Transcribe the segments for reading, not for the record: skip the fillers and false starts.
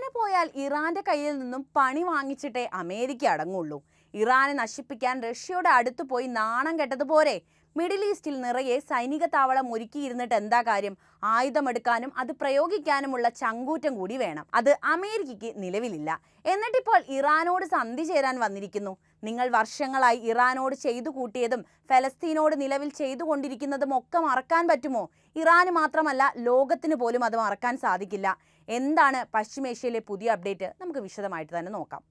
ഇങ്ങനെ പോയാൽ ഇറാന്റെ കയ്യിൽ നിന്നും പണി വാങ്ങിച്ചിട്ടേ അമേരിക്ക അടങ്ങുള്ളൂ. ഇറാനെ നശിപ്പിക്കാൻ റഷ്യയുടെ അടുത്ത് പോയി നാണം കെട്ടതുപോലെ മിഡിൽ ഈസ്റ്റിൽ നിറയെ സൈനിക താവളം ഒരുക്കിയിരുന്നിട്ട് എന്താ കാര്യം? ആയുധമെടുക്കാനും അത് പ്രയോഗിക്കാനുമുള്ള ചങ്കൂറ്റം കൂടി വേണം. അത് അമേരിക്കയ്ക്ക് നിലവിലില്ല. എന്നിട്ടിപ്പോൾ ഇറാനോട് സന്ധി ചേരാൻ വന്നിരിക്കുന്നു. നിങ്ങൾ വർഷങ്ങളായി ഇറാനോട് ചെയ്തു കൂട്ടിയതും ഫലസ്തീനോട് നിലവിൽ ചെയ്തുകൊണ്ടിരിക്കുന്നതും ഒക്കെ മറക്കാൻ പറ്റുമോ? ഇറാന് മാത്രമല്ല, ലോകത്തിന് പോലും അത് മറക്കാൻ സാധിക്കില്ല. എന്താണ് പശ്ചിമേഷ്യയിലെ പുതിയ അപ്ഡേറ്റ്? നമുക്ക് വിശദമായിട്ട് തന്നെ നോക്കാം.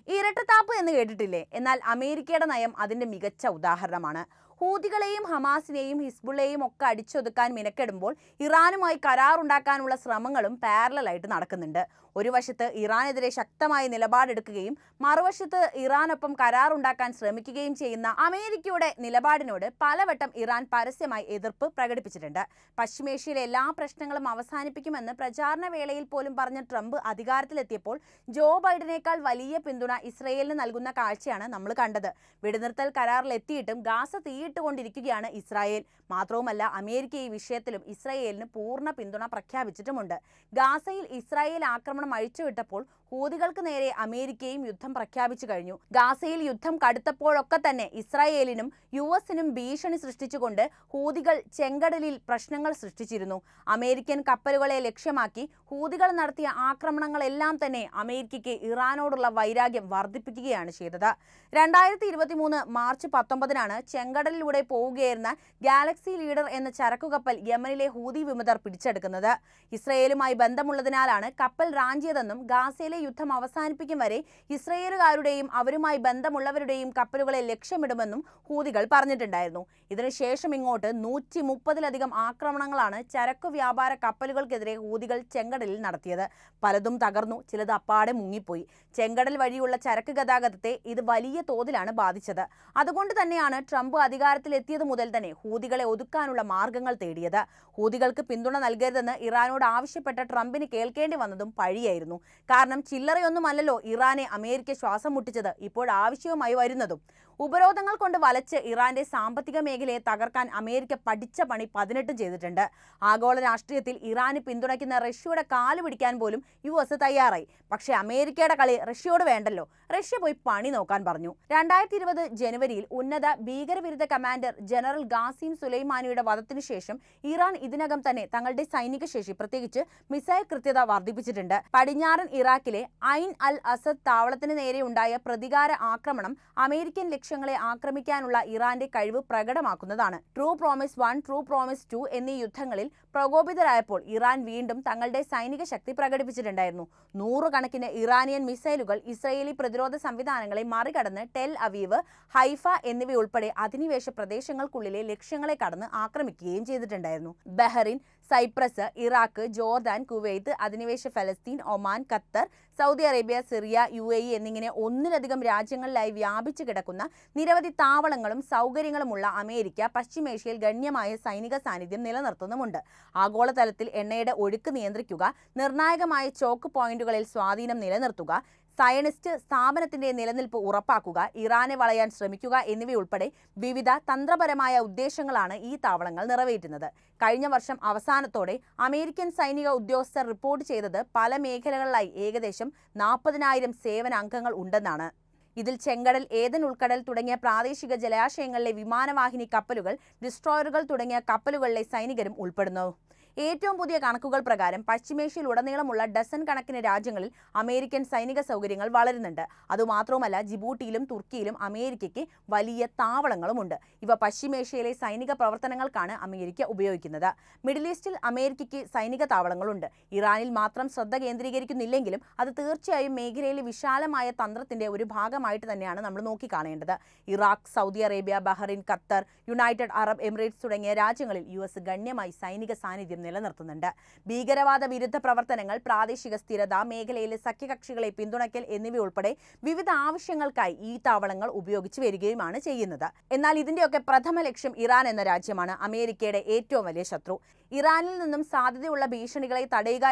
ഇരട്ടത്താപ്പ് എന്ന് കേട്ടിട്ടില്ലേ? എന്നാൽ അമേരിക്കയുടെ നയം അതിന്റെ മികച്ച ഉദാഹരണമാണ്. ഹൂതികളെയും ഹമാസിനെയും ഹിസ്ബുള്ളയെയും ഒക്കെ അടിച്ചൊതുക്കാൻ മിനക്കെടുമ്പോൾ ഇറാനുമായി കരാറുണ്ടാക്കാനുള്ള ശ്രമങ്ങളും പാരലലായിട്ട് നടക്കുന്നുണ്ട്. ഒരു വശത്ത് ഇറാനെതിരെ ശക്തമായ നിലപാടെടുക്കുകയും മറുവശത്ത് ഇറാനൊപ്പം കരാറുണ്ടാക്കാൻ ശ്രമിക്കുകയും ചെയ്യുന്ന അമേരിക്കയുടെ നിലപാടിനോട് പലവട്ടം ഇറാൻ പരസ്യമായി എതിർപ്പ് പ്രകടിപ്പിച്ചിട്ടുണ്ട്. പശ്ചിമേഷ്യയിലെ എല്ലാ പ്രശ്നങ്ങളും അവസാനിപ്പിക്കുമെന്ന് പ്രചാരണ വേളയിൽ പോലും പറഞ്ഞ ട്രംപ് അധികാരത്തിലെത്തിയപ്പോൾ ജോ ബൈഡനേക്കാൾ വലിയ പിന്തുണ ഇസ്രയേലിന് നൽകുന്ന കാഴ്ചയാണ് നമ്മൾ കണ്ടത്. വെടിനിർത്തൽ കരാറിലെത്തിയിട്ടും ഗാസ തീയിട്ടുകൊണ്ടിരിക്കുകയാണ് ഇസ്രായേൽ. മാത്രവുമല്ല, അമേരിക്ക ഈ വിഷയത്തിലും ഇസ്രായേലിന് പൂർണ്ണ പിന്തുണ പ്രഖ്യാപിച്ചിട്ടുമുണ്ട്. ഗാസയിൽ ഇസ്രായേൽ ആക്രമണം അഴിച്ചുവിട്ടപ്പോൾ ഹൂതികൾക്ക് നേരെ അമേരിക്കയും യുദ്ധം പ്രഖ്യാപിച്ചു കഴിഞ്ഞു. ഗാസയിൽ യുദ്ധം കടുത്തപ്പോഴൊക്കെ തന്നെ ഇസ്രായേലിനും യുഎസിനും ഭീഷണി സൃഷ്ടിച്ചുകൊണ്ട് ഹൂതികൾ ചെങ്കടലിൽ പ്രശ്നങ്ങൾ സൃഷ്ടിച്ചിരുന്നു. അമേരിക്കൻ കപ്പലുകളെ ലക്ഷ്യമാക്കി ഹൂതികൾ നടത്തിയ ആക്രമണങ്ങളെല്ലാം തന്നെ അമേരിക്കയ്ക്ക് ഇറാനോടുള്ള വൈരാഗ്യം വർദ്ധിപ്പിക്കുകയാണ് ചെയ്തത്. 2023 മാർച്ച് 19 ചെങ്കടലിലൂടെ പോവുകയായിരുന്ന ഗാലക്സി ലീഡർ എന്ന ചരക്കുകപ്പൽ യമനിലെ ഹൂതി വിമതർ പിടിച്ചെടുക്കുന്നത്. ഇസ്രയേലുമായി ബന്ധമുള്ളതിനാലാണ് കപ്പൽ റാഞ്ചിയതെന്നും ഗാസയിലെ യുദ്ധം അവസാനിപ്പിക്കും വരെ ഇസ്രയേലുകാരുടെയും അവരുമായി ബന്ധമുള്ളവരുടെയും കപ്പലുകളെ ലക്ഷ്യമിടുമെന്നും ഹൂതികൾ പറഞ്ഞിട്ടുണ്ടായിരുന്നു. ഇതിനുശേഷം ഇങ്ങോട്ട് 130-ലധികം ആക്രമണങ്ങളാണ് ചരക്കു വ്യാപാര കപ്പലുകൾക്കെതിരെ ഹൂതികൾ ചെങ്കടലിൽ നടത്തിയത്. പലതും തകർന്നു, ചിലത് അപ്പാടെ മുങ്ങിപ്പോയി. ചെങ്കടൽ വഴിയുള്ള ചരക്ക് ഗതാഗതത്തെ ഇത് വലിയ തോതിലാണ് ബാധിച്ചത്. അതുകൊണ്ട് തന്നെയാണ് ട്രംപ് അധികാരത്തിലെത്തിയത് മുതൽ തന്നെ ഹൂതികളെ ഒതുക്കാനുള്ള മാർഗങ്ങൾ തേടിയത്. ഹൂതികൾക്ക് പിന്തുണ നൽകരുതെന്ന് ഇറാനോട് ആവശ്യപ്പെട്ട ട്രംപിന് കേൾക്കേണ്ടി വന്നതും പഴിയായിരുന്നു. കാരണം ചില്ലറയൊന്നുമല്ലല്ലോ ഇറാനെ അമേരിക്ക ശ്വാസം മുട്ടിച്ചത്, ഇപ്പോൾ ആവശ്യവുമായി വരുന്നതും. ഉപരോധങ്ങൾ കൊണ്ട് വലച്ച് ഇറാന്റെ സാമ്പത്തിക മേഖലയെ തകർക്കാൻ അമേരിക്ക പഠിച്ച പണി 18 ചെയ്തിട്ടുണ്ട്. ആഗോള രാഷ്ട്രീയത്തിൽ ഇറാന് പിന്തുണയ്ക്കുന്ന റഷ്യയുടെ കാല് പിടിക്കാൻ പോലും യുഎസ് തയ്യാറായി. പക്ഷേ അമേരിക്കയുടെ കളി റഷ്യയോട് വേണ്ടല്ലോ. റഷ്യ പോയി പണി നോക്കാൻ പറഞ്ഞു. 2020 ജനുവരിയിൽ ഉന്നത ഭീകരവിരുദ്ധ കമാൻഡർ ജനറൽ ഖാസിം സുലൈമാനിയുടെ വധത്തിനു ശേഷം ഇറാൻ ഇതിനകം തന്നെ തങ്ങളുടെ സൈനിക ശേഷി, പ്രത്യേകിച്ച് മിസൈൽ കൃത്യത വർദ്ധിപ്പിച്ചിട്ടുണ്ട്. പടിഞ്ഞാറൻ ഇറാഖിലെ ഐൻ അൽ അസദ് താവളത്തിന് നേരെയുണ്ടായ പ്രതികാര ആക്രമണം അമേരിക്കൻ ലക്ഷ്യങ്ങളെ ആക്രമിക്കാനുള്ള ഇറാന്റെ കഴിവ് പ്രകടമാക്കുന്നതാണ്. ട്രൂ പ്രോമിസ് 1, ട്രൂ പ്രോമിസ് 2 എന്നീ യുദ്ധങ്ങളിൽ പ്രകോപിതരായപ്പോൾ ഇറാൻ വീണ്ടും തങ്ങളുടെ സൈനിക ശക്തി പ്രകടിപ്പിച്ചിട്ടുണ്ടായിരുന്നു. 100 കണക്കിന് ഇറാനിയൻ മിസൈലുകൾ ഇസ്രയേലി പ്രതിരോധ സംവിധാനങ്ങളെ മറികടന്ന് ടെൽ അവീവ്, ഹൈഫ എന്നിവയുൾപ്പെടെ അധിനിവേശ പ്രദേശങ്ങൾക്കുള്ളിലെ ലക്ഷ്യങ്ങളെ കടന്ന് ആക്രമിക്കുകയും ചെയ്തിട്ടുണ്ടായിരുന്നു. Bahrain, Cyprus, Iraq, Jordan, Kuwait, അധിനിവേശ ഫലസ്തീൻ, Oman, Qatar, Saudi Arabia, Syria, UAE എന്നിങ്ങനെ ഒന്നിലധികം രാജ്യങ്ങളിലായി വ്യാപിച്ചു കിടക്കുന്ന നിരവധി താവളങ്ങളും സൗകര്യങ്ങളുമുള്ള അമേരിക്ക പശ്ചിമേഷ്യയിൽ ഗണ്യമായ സൈനിക സാന്നിധ്യം നിലനിർത്തുന്നുമുണ്ട്. ആഗോളതലത്തിൽ എണ്ണയുടെ ഒഴുക്ക് നിയന്ത്രിക്കുക, നിർണായകമായ ചോക്ക് പോയിന്റുകളിൽ സ്വാധീനം നിലനിർത്തുക, സയനിസ്റ്റ് സ്ഥാപനത്തിന്റെ നിലനിൽപ്പ് ഉറപ്പാക്കുക, ഇറാനെ വളയാൻ ശ്രമിക്കുക എന്നിവയുൾപ്പെടെ വിവിധ തന്ത്രപരമായ ഉദ്ദേശങ്ങളാണ് ഈ താവളങ്ങൾ നിറവേറ്റുന്നത്. കഴിഞ്ഞ വർഷം അവസാനത്തോടെ അമേരിക്കൻ സൈനിക ഉദ്യോഗസ്ഥർ റിപ്പോർട്ട് ചെയ്തത് പല മേഖലകളിലായി ഏകദേശം 40,000 സേവനാംഗങ്ങൾ ഉണ്ടെന്നാണ്. ഇതിൽ ചെങ്കടൽ, ഏദൻ ഉൾക്കടൽ തുടങ്ങിയ പ്രാദേശിക ജലാശയങ്ങളിലെ വിമാനവാഹിനി കപ്പലുകൾ, ഡിസ്ട്രോയറുകൾ തുടങ്ങിയ കപ്പലുകളിലെ സൈനികരും ഉൾപ്പെടുന്നു. ഏറ്റവും പുതിയ കണക്കുകൾ പ്രകാരം പശ്ചിമേഷ്യയിലുടനീളമുള്ള ഡസൻ കണക്കിന് രാജ്യങ്ങളിൽ അമേരിക്കൻ സൈനിക സൗകര്യങ്ങൾ വളരുന്നുണ്ട്. അതുമാത്രവുമല്ല, ജിബൂട്ടിയിലും തുർക്കിയിലും അമേരിക്കയ്ക്ക് വലിയ താവളങ്ങളുമുണ്ട്. ഇവ പശ്ചിമേഷ്യയിലെ സൈനിക പ്രവർത്തനങ്ങൾക്കാണ് അമേരിക്ക ഉപയോഗിക്കുന്നത്. മിഡിൽ ഈസ്റ്റിൽ അമേരിക്കയ്ക്ക് സൈനിക താവളങ്ങളുണ്ട്. ഇറാനിൽ മാത്രം ശ്രദ്ധ കേന്ദ്രീകരിക്കുന്നില്ലെങ്കിലും അത് തീർച്ചയായും മേഖലയിലെ വിശാലമായ തന്ത്രത്തിന്റെ ഒരു ഭാഗമായിട്ട് തന്നെയാണ് നമ്മൾ നോക്കിക്കാണേണ്ടത്. Iraq, Saudi Arabia, Bahrain, Qatar, United Arab Emirates തുടങ്ങിയ രാജ്യങ്ങളിൽ യുഎസ് ഗണ്യമായി സൈനിക സാന്നിധ്യം നിലനിർത്തുന്നുണ്ട്. ഭീകരവാദ വിരുദ്ധ പ്രവർത്തനങ്ങൾ, പ്രാദേശിക സ്ഥിരത, മേഖലയിലെ സഖ്യകക്ഷികളെ പിന്തുണയ്ക്കൽ എന്നിവയുൾപ്പെടെ വിവിധ ആവശ്യങ്ങൾക്കായി ഈ താവളങ്ങൾ ഉപയോഗിച്ചു വരികയുമാണ് ചെയ്യുന്നത്. എന്നാൽ ഇതിന്റെയൊക്കെ പ്രഥമ ലക്ഷ്യം ഇറാൻ എന്ന രാജ്യമാണ്, അമേരിക്കയുടെ ഏറ്റവും വലിയ ശത്രു. ഇറാനിൽ നിന്നും സാധ്യതയുള്ള ഭീഷണികളെ തടയുക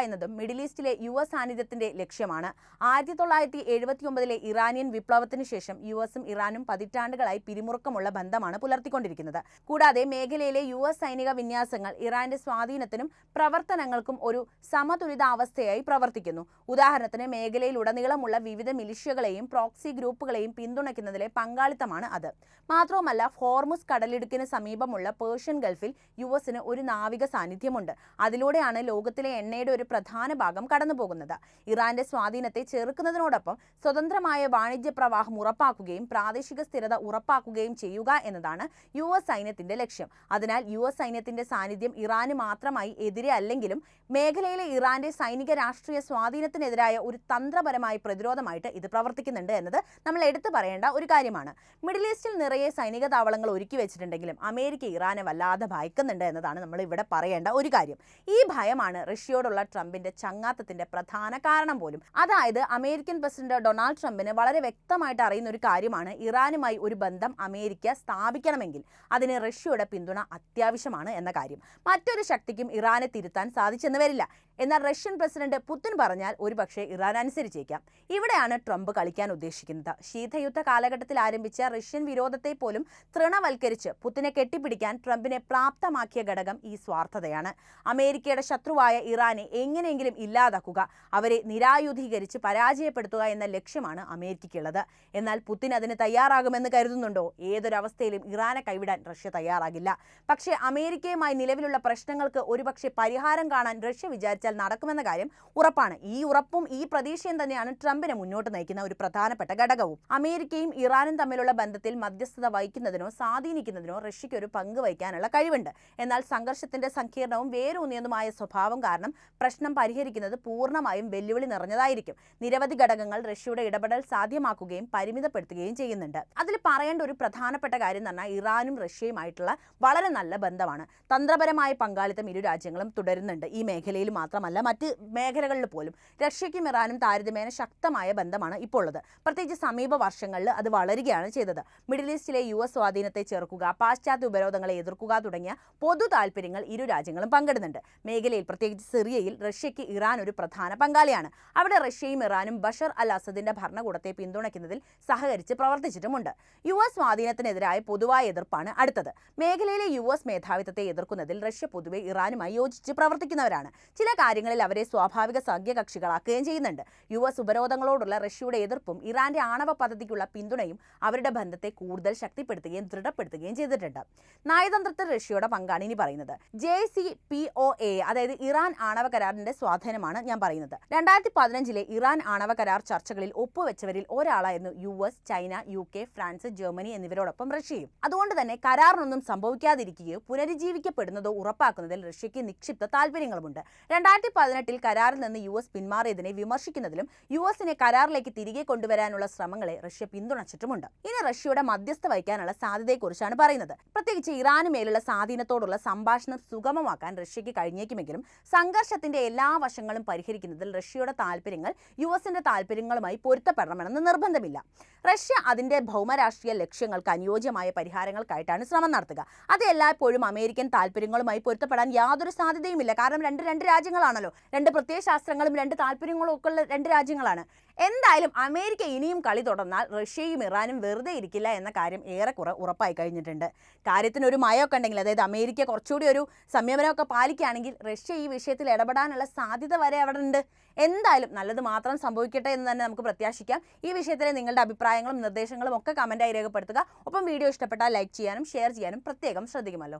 എന്നതും മിഡിൽ ഈസ്റ്റിലെ US സാന്നിധ്യത്തിന്റെ ലക്ഷ്യമാണ്. 1979 ഇറാനിയൻ വിപ്ലവത്തിന് ശേഷം US ഇറാനും പതിറ്റാണ്ടുകളായി പിരിമുറുക്കമുള്ള ബന്ധമാണ് പുലർത്തിക്കൊണ്ടിരിക്കുന്നത്. കൂടാതെ മേഖലയിലെ US സൈനിക വിന്യാസങ്ങൾ ഇറാന്റെ സ്വാധീനത്തിനും പ്രവർത്തനങ്ങൾക്കും ഒരു സമതുലിതാവസ്ഥയായി പ്രവർത്തിക്കുന്നു. ഉദാഹരണത്തിന് മേഖലയിലുടനീളമുള്ള വിവിധ മിലിഷ്യകളെയും പ്രോക്സി ഗ്രൂപ്പുകളെയും പിന്തുണയ്ക്കുന്നതിലെ പങ്കാളിത്തമാണ് അത്. മാത്രവുമല്ല, ഹോർമുസ് കടലിടുക്കിന് സമീപമുള്ള പേർഷ്യൻ ഗൾഫിൽ US ഒരു നാവിക സാന്നിധ്യമുണ്ട്. അതിലൂടെയാണ് ലോകത്തിലെ എണ്ണയുടെ ഒരു പ്രധാന ഭാഗം കടന്നുപോകുന്നത്. ഇറാന്റെ സ്വാധീനത്തെ ചെറുക്കുന്നതിനോടൊപ്പം സ്വതന്ത്രമായ വാണിജ്യ പ്രവാഹം ഉറപ്പാക്കുകയും പ്രാദേശിക സ്ഥിരത ഉറപ്പാക്കുകയും ചെയ്യുക എന്നതാണ് US സൈന്യത്തിന്റെ ലക്ഷ്യം. അതിനാൽ US സൈന്യത്തിന്റെ സാന്നിധ്യം ഇറാന് മാത്രമായി എതിരെ അല്ലെങ്കിലും മേഖലയിലെ ഇറാന്റെ സൈനിക രാഷ്ട്രീയ സ്വാധീനത്തിനെതിരായ ഒരു തന്ത്രപരമായ പ്രതിരോധമായിട്ട് ഇത് പ്രവർത്തിക്കുന്നുണ്ട് എന്നത് നമ്മൾ എടുത്തു പറയേണ്ട ഒരു കാര്യമാണ്. മിഡിൽ ഈസ്റ്റിൽ നിറയെ സൈനിക താവളങ്ങൾ ഒരുക്കി വെച്ചിട്ടുണ്ടെങ്കിലും അമേരിക്ക ഇറാനെ വല്ലാതെ ഭയക്കുന്നുണ്ട് എന്നതാണ് നമ്മൾ ഇവിടെ പറയേണ്ട ഒരു കാര്യം. ഈ ഭയമാണ് റഷ്യയോടുള്ള ട്രംപിന്റെ ചങ്ങാത്തത്തിന്റെ പ്രധാന കാരണം പോലും. അതായത് അമേരിക്കൻ പ്രസിഡന്റ് ഡൊണാൾഡ് ട്രംപിന് വളരെ വ്യക്തമായിട്ട് അറിയുന്ന ഒരു കാര്യമാണ്, ഇറാനുമായി ഒരു ബന്ധം അമേരിക്ക സ്ഥാപിക്കണമെങ്കിൽ അതിന് റഷ്യയുടെ പിന്തുണ അത്യാവശ്യമാണ് എന്ന കാര്യം. മറ്റൊരു ശക്തിക്കും ഇറാനെ തിരുത്താൻ സാധിച്ചെന്ന് വരില്ല. എന്നാൽ റഷ്യൻ പ്രസിഡന്റ് പുതിൻ പറഞ്ഞാൽ ഒരുപക്ഷെ ഇറാൻ അനുസരിച്ചേക്കാം. ഇവിടെയാണ് ട്രംപ് കളിക്കാൻ ഉദ്ദേശിക്കുന്നത്. ശീതയുദ്ധ കാലഘട്ടത്തിൽ ആരംഭിച്ച റഷ്യൻ വിരോധത്തെ പോലും തൃണവൽക്കരിച്ച് പുതിനെ കെട്ടിപ്പിടിക്കാൻ ട്രംപിനെ പ്രാപ്തമാക്കിയ ഘടകം ഈ സ്വാർത്ഥതയാണ്. അമേരിക്കയുടെ ശത്രുവായ ഇറാനെ എങ്ങനെയെങ്കിലും ഇല്ലാതാക്കുക, അവരെ നിരായുധീകരിച്ച് പരാജയപ്പെടുത്തുക എന്ന ലക്ഷ്യമാണ് അമേരിക്കയ്ക്കുള്ളത്. എന്നാൽ പുതിൻ അതിന് തയ്യാറാകുമെന്ന് കരുതുന്നുണ്ടോ? ഏതൊരവസ്ഥയിലും ഇറാനെ കൈവിടാൻ റഷ്യ തയ്യാറാകില്ല. പക്ഷേ അമേരിക്കയുമായി നിലവിലുള്ള പ്രശ്നങ്ങൾക്ക് ഒരുപക്ഷെ പരിഹാരം കാണാൻ റഷ്യ വിചാരിച്ചാൽ നടക്കുമെന്ന കാര്യം ഉറപ്പാണ്. ഈ ഉറപ്പും ഈ പ്രതീക്ഷയും തന്നെയാണ് ട്രംപിനെ മുന്നോട്ട് നയിക്കുന്ന ഒരു പ്രധാനപ്പെട്ട ഘടകവും. അമേരിക്കയും ഇറാനും തമ്മിലുള്ള ബന്ധത്തിൽ മധ്യസ്ഥത വഹിക്കുന്നതിനോ സ്വാധീനിക്കുന്നതിനോ റഷ്യയ്ക്ക് ഒരു പങ്ക് വഹിക്കാനുള്ള കഴിവുണ്ട്. എന്നാൽ സംഘർഷത്തിന്റെ സങ്കീർണവും വേരൂന്നിയതുമായ സ്വഭാവം കാരണം പ്രശ്നം പരിഹരിക്കുന്നത് പൂർണ്ണമായും വെല്ലുവിളി നിറഞ്ഞതായിരിക്കും. നിരവധി ഘടകങ്ങൾ റഷ്യയുടെ ഇടപെടൽ സാധ്യമാക്കുകയും പരിമിതപ്പെടുത്തുകയും ചെയ്യുന്നുണ്ട്. അതിൽ പറയേണ്ട ഒരു പ്രധാനപ്പെട്ട കാര്യം എന്ന് പറഞ്ഞാൽ ഇറാനും റഷ്യയുമായിട്ടുള്ള വളരെ നല്ല ബന്ധമാണ്. തന്ത്രപരമായ പങ്കാളിത്തം ഇരു രാജ്യങ്ങളും തുടരുന്നുണ്ട്. ഈ മേഖലയിൽ മാത്രമല്ല, മറ്റ് മേഖലകളിൽ പോലും റഷ്യയ്ക്കും ഇറാനും താരതമ്യേന ശക്തമായ ബന്ധമാണ് ഇപ്പോൾ ഉള്ളത്. പ്രത്യേകിച്ച് സമീപ വർഷങ്ങളിൽ അത് വളരുകയാണ് ചെയ്തത്. മിഡിൽ ഈസ്റ്റിലെ US സ്വാധീനത്തെ ചെറുക്കുക, പാശ്ചാത്യ ഉപരോധങ്ങളെ എതിർക്കുക തുടങ്ങിയ പൊതു താല്പര്യങ്ങൾ ഇരു രാജ്യങ്ങളും പങ്കിടുന്നുണ്ട്. മേഖലയിൽ പ്രത്യേകിച്ച് സിറിയയിൽ റഷ്യയ്ക്ക് ഇറാൻ ഒരു പ്രധാന പങ്കാളിയാണ്. അവിടെ റഷ്യയും ഇറാനും ബഷർ അൽ അസദിന്റെ ഭരണകൂടത്തെ പിന്തുണയ്ക്കുന്നതിൽ സഹകരിച്ച് പ്രവർത്തിച്ചിട്ടുമുണ്ട്. US സ്വാധീനത്തിനെതിരായ പൊതുവായ എതിർപ്പാണ് അടുത്തത്. മേഖലയിലെ US മേധാവിത്വത്തെ എതിർക്കുന്നതിൽ റഷ്യ പൊതുവെ ഇറാനുമായി യോജിച്ച് പ്രവർത്തിക്കുന്നവരാണ്. ചില കാര്യങ്ങളിൽ അവരെ സ്വാഭാവിക സഖ്യകക്ഷികളാക്കുകയും ചെയ്യുന്നുണ്ട്. US ഉപരോധങ്ങളോടുള്ള റഷ്യയുടെ എതിർപ്പും ഇറാന്റെ ആണവ പദ്ധതിക്കുള്ള പിന്തുണയും അവരുടെ ബന്ധത്തെ കൂടുതൽ ശക്തിപ്പെടുത്തുകയും ദൃഢപ്പെടുത്തുകയും ചെയ്തിട്ടുണ്ട്. നയതന്ത്രത്തിൽ റഷ്യയുടെ പങ്കാണ് ഇനി പറയുന്നത്. JCPOA അതായത് ഇറാൻ ആണവ കരാറിന്റെ സ്വാധീനമാണ് ഞാൻ പറയുന്നത്. 2015 ഇറാൻ ആണവ കരാർ ചർച്ചകളിൽ ഒപ്പുവെച്ചവരിൽ ഒരാളായിരുന്നു US, China, UK, France, Germany എന്നിവരോടൊപ്പം റഷ്യയും. അതുകൊണ്ട് തന്നെ കരാറിനൊന്നും സംഭവിക്കാതിരിക്കുകയോ പുനരുജ്ജീവിക്കപ്പെടുന്നതോ ഉറപ്പാക്കുന്നതിൽ റഷ്യയ്ക്ക് നിക്ഷിപ്ത താല്പര്യങ്ങളുമുണ്ട്. 2018 കരാറിൽ നിന്ന് US പിന്മാറിയതിനെ വിമർശിക്കുന്നതിലും USനെ കരാറിലേക്ക് തിരികെ കൊണ്ടുവരാനുള്ള ശ്രമങ്ങളെ റഷ്യ പിന്തുണച്ചിട്ടുമുണ്ട്. ഇനി റഷ്യയുടെ മധ്യസ്ഥ വഹിക്കാനുള്ള സാധ്യതയെക്കുറിച്ചാണ് പറയുന്നത്. പ്രത്യേകിച്ച് ഇറാന് മേലുള്ള സ്വാധീനത്തോടുള്ള സംഭാഷണം സുഗമമാക്കാൻ റഷ്യയ്ക്ക് കഴിഞ്ഞേക്കുമെങ്കിലും സംഘർഷത്തിന്റെ എല്ലാ വശങ്ങളും പരിഹരിക്കുന്നതിൽ റഷ്യയുടെ താല്പര്യങ്ങൾ USന്റെ താല്പര്യങ്ങളുമായി പൊരുത്തപ്പെടണമെന്ന് നിർബന്ധമില്ല. റഷ്യ അതിന്റെ ഭൗമരാഷ്ട്രീയ ലക്ഷ്യങ്ങൾക്ക് അനുയോജ്യമായ പരിഹാരങ്ങൾക്കായിട്ടാണ് ശ്രമം നടത്തുക. അത് എല്ലായ്പ്പോഴും അമേരിക്കൻ താല്പര്യങ്ങളുമായി പൊരുത്തപ്പെടാൻ യാതൊരു സാധ്യതയുമില്ല. കാരണം രണ്ട് രാജ്യങ്ങളാണല്ലോ, രണ്ട് പ്രത്യയശാസ്ത്രങ്ങളും രണ്ട് താല്പര്യങ്ങളും ഒക്കെ ഉള്ള രണ്ട് രാജ്യങ്ങളാണ്. എന്തായാലും അമേരിക്ക ഇനിയും കളി തുടർന്നാൽ റഷ്യയും ഇറാനും വെറുതെ ഇരിക്കില്ല എന്ന കാര്യം ഏറെക്കുറെ ഉറപ്പായി കഴിഞ്ഞിട്ടുണ്ട്. കാര്യത്തിനൊരു മയമൊക്കെ ഉണ്ടെങ്കിൽ, അതായത് അമേരിക്ക കുറച്ചുകൂടി ഒരു സംയമനമൊക്കെ പാലിക്കുകയാണെങ്കിൽ റഷ്യ ഈ വിഷയത്തിൽ ഇടപെടാനുള്ള സാധ്യത വരെ അവിടെ ഉണ്ട്. എന്തായാലും നല്ലത് മാത്രം സംഭവിക്കട്ടെ എന്ന് തന്നെ നമുക്ക് പ്രത്യാശിക്കാം. ഈ വിഷയത്തിലെ നിങ്ങളുടെ അഭിപ്രായങ്ങളും നിർദ്ദേശങ്ങളും ഒക്കെ കമൻറ്റായി രേഖപ്പെടുത്തുക. ഒപ്പം വീഡിയോ ഇഷ്ടപ്പെട്ടാൽ ലൈക്ക് ചെയ്യാനും ഷെയർ ചെയ്യാനും പ്രത്യേകം ശ്രദ്ധിക്കുമല്ലോ.